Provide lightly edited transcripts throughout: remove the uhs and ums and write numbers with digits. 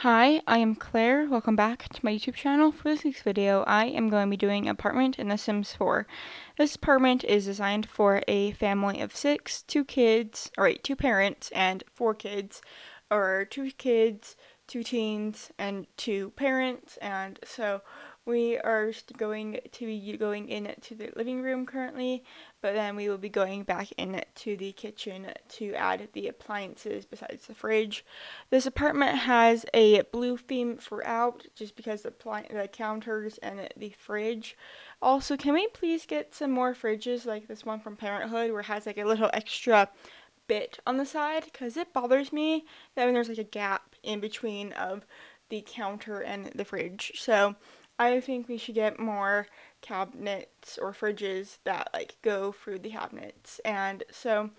Hi, I am Claire. Welcome back to my YouTube channel. For this week's video, I am going to be doing apartment in The Sims 4. This apartment is designed for a family of 6, 2 parents, and 4 kids, or 2 kids, 2 teens, and 2 parents, and so we are going to be going into the living room currently, but then we will be going back into the kitchen to add the appliances besides the fridge. This apartment has a blue theme throughout, just because the counters and the fridge. Also, can we please get some more fridges like this one from Parenthood, where it has like a little extra bit on the side? Because it bothers me that when there's like a gap in between of the counter and the fridge. So I think we should get more cabinets or fridges that like go through the cabinets. And so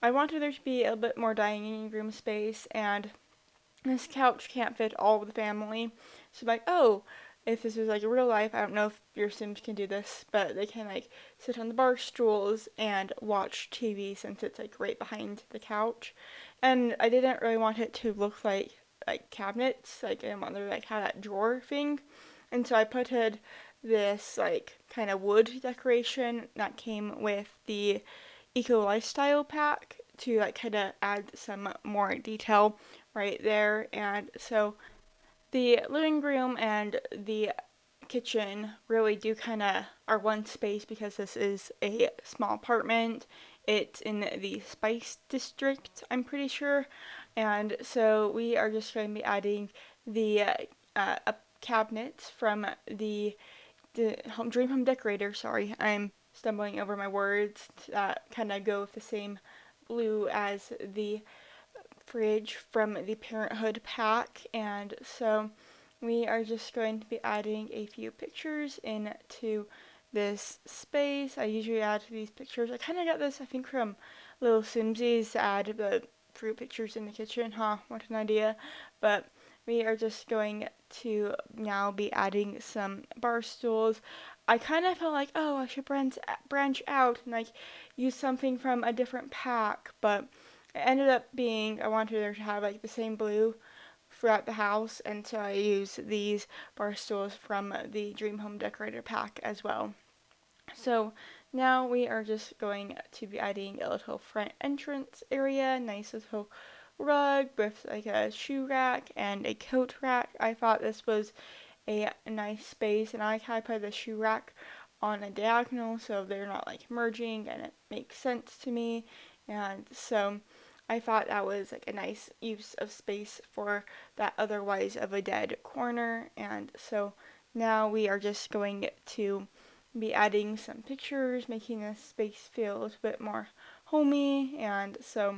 I wanted there to be a little bit more dining room space, and this couch can't fit all of the family. So I'm like, oh, if this was like real life, I don't know if your Sims can do this, but they can like sit on the bar stools and watch TV since it's like right behind the couch. And I didn't really want it to look like cabinets, like I didn't want to like have that drawer thing. And so I put this like kind of wood decoration that came with the Eco Lifestyle pack to like kind of add some more detail right there. And so the living room and the kitchen really do kind of are one space because this is a small apartment. It's in the Spice District, I'm pretty sure. And so we are just going to be adding the cabinets from the Dream Home Decorator. Sorry, I'm stumbling over my words. That kind of go with the same blue as the fridge from the Parenthood pack, and so we are just going to be adding a few pictures into this space. I usually add these pictures. I kind of got this, I think, from Little Simsies to add the fruit pictures in the kitchen. Huh, what an idea. But we are just going to now be adding some bar stools. I kind of felt like, oh, I should branch out and like use something from a different pack, but it ended up being I wanted her to have like the same blue throughout the house, and so I used these bar stools from the Dream Home Decorator pack as well. So now we are just going to be adding a little front entrance area, nice little rug with like a shoe rack and a coat rack. I thought this was a nice space, and I like how I put the shoe rack on a diagonal so they're not like merging, and it makes sense to me. And so I thought that was like a nice use of space for that otherwise of a dead corner. And so now we are just going to be adding some pictures, making this space feel a little bit more homey. And so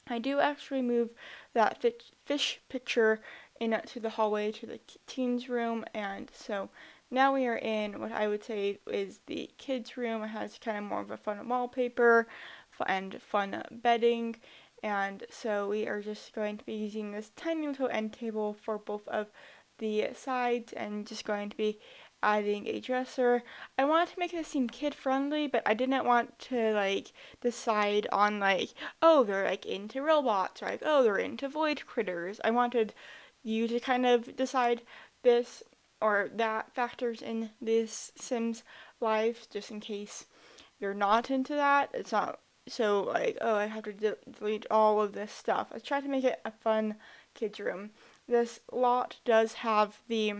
I do actually move that fish picture into the hallway to the teens room, and so now we are in what I would say is the kids room. It has kind of more of a fun wallpaper and fun bedding, and so we are just going to be using this tiny little end table for both of the sides, and just going to be adding a dresser. I wanted to make this seem kid friendly, but I didn't want to like decide on like, oh, they're like into robots, or like, oh, they're into void critters. I wanted you to kind of decide this or that factors in this Sims life, just in case you're not into that. It's not so like, oh, I have to delete all of this stuff. I tried to make it a fun kids room. This lot does have the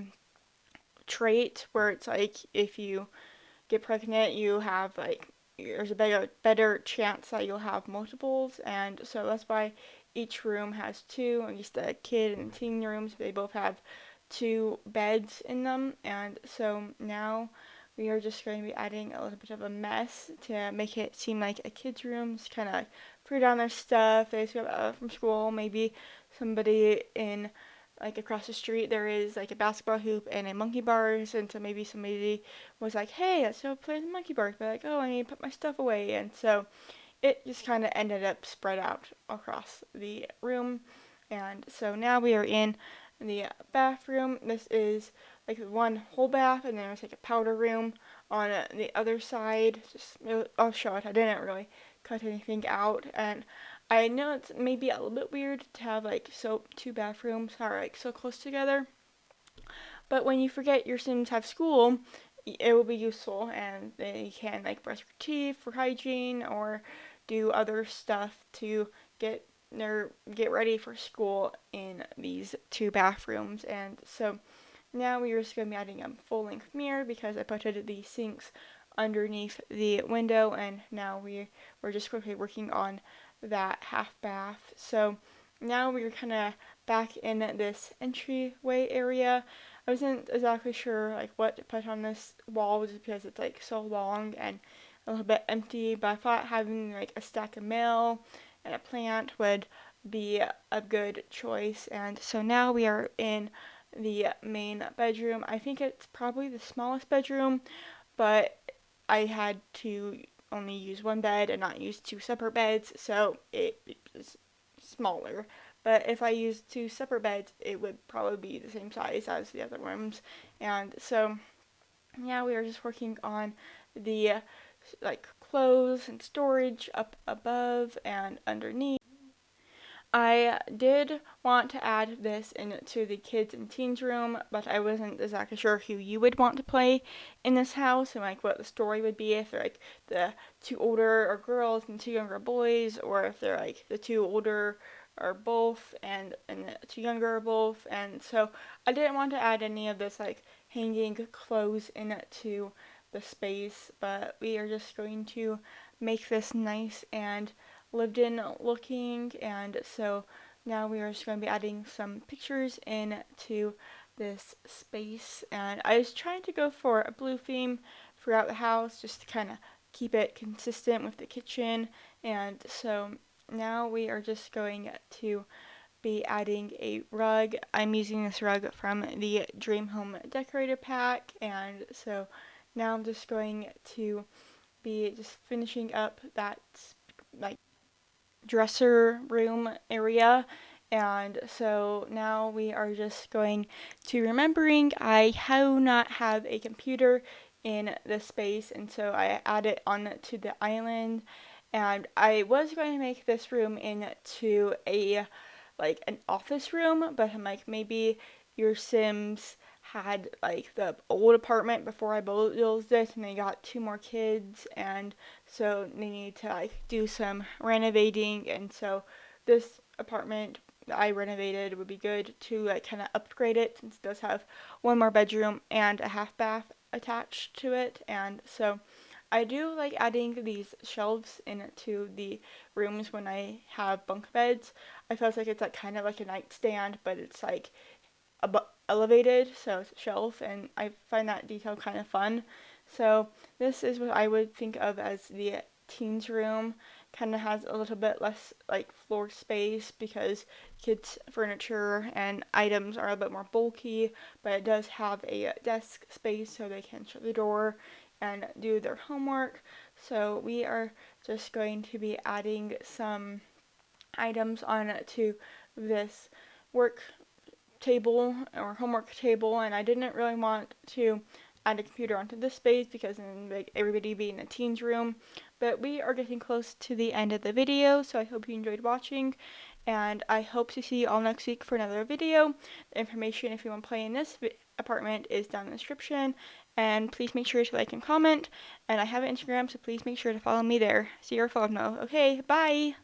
trait where it's like if you get pregnant, you have like there's a better chance that you'll have multiples, and so that's why each room has two. At least the kid and teen rooms, they both have 2 beds in them, and so now we are just going to be adding a little bit of a mess to make it seem like a kid's room. Just kind of like put down their stuff. They just got from school. Maybe somebody in like across the street there is like a basketball hoop and a monkey bars, and so maybe somebody was like, hey, let's go play the monkey bars, but like, oh, I need to put my stuff away, and so it just kind of ended up spread out across the room. And so now we are in the bathroom. This is like one whole bath, and then there's like a powder room on the other side. Just I'll show it. I didn't really cut anything out, and I know it's maybe a little bit weird to have like two bathrooms are like so close together, but when you forget your Sims have school, it will be useful, and they can like brush your teeth for hygiene or do other stuff to get get ready for school in these two bathrooms. And so now we are just going to be adding a full length mirror because I put the sinks underneath the window, and now we're just quickly working on that half bath. So now we're kind of back in this entryway area. I wasn't exactly sure like what to put on this wall just because it's like so long and a little bit empty, but I thought having like a stack of mail and a plant would be a good choice. And so now we are in the main bedroom. I think it's probably the smallest bedroom, but I had to only use one bed and not use two separate beds, so it is smaller. But if I used two separate beds, it would probably be the same size as the other rooms. And so, yeah, we are just working on the like clothes and storage up above and underneath. I did want to add this into the kids and teens room, but I wasn't exactly sure who you would want to play in this house and like what the story would be, if they're like the two older are girls and two younger boys, or if they're like the two older are both and the two younger are both. And so I didn't want to add any of this like hanging clothes into the space, but we are just going to make this nice and lived in looking. And so now we are just going to be adding some pictures into this space, and I was trying to go for a blue theme throughout the house just to kind of keep it consistent with the kitchen. And so now we are just going to be adding a rug. I'm using this rug from the Dream Home Decorator pack, and so now I'm just going to be just finishing up that like dresser room area. And so now we are just going to remembering I do not have a computer in the space, and so I add it on to the island. And I was going to make this room into a like an office room, but I'm like, maybe your Sims had like the old apartment before I built this, and they got two more kids, and so they need to like do some renovating. And so this apartment that I renovated would be good to like kind of upgrade it, since it does have one more bedroom and a half bath attached to it. And so I do like adding these shelves into the rooms when I have bunk beds. I feel like it's like kind of like a nightstand, but it's like elevated, so it's a shelf, and I find that detail kind of fun. So this is what I would think of as the teens room. Kind of has a little bit less like floor space because kids' furniture and items are a bit more bulky, but it does have a desk space so they can shut the door and do their homework. So we are just going to be adding some items on to this work table or homework table, and I didn't really want to add a computer onto this space because then like everybody be in a teens room. But we are getting close to the end of the video, so I hope you enjoyed watching, and I hope to see you all next week for another video. The information if you want to play in this apartment is down in the description, and please make sure to like and comment. And I have an Instagram, so please make sure to follow me there. See your follow. Okay, bye.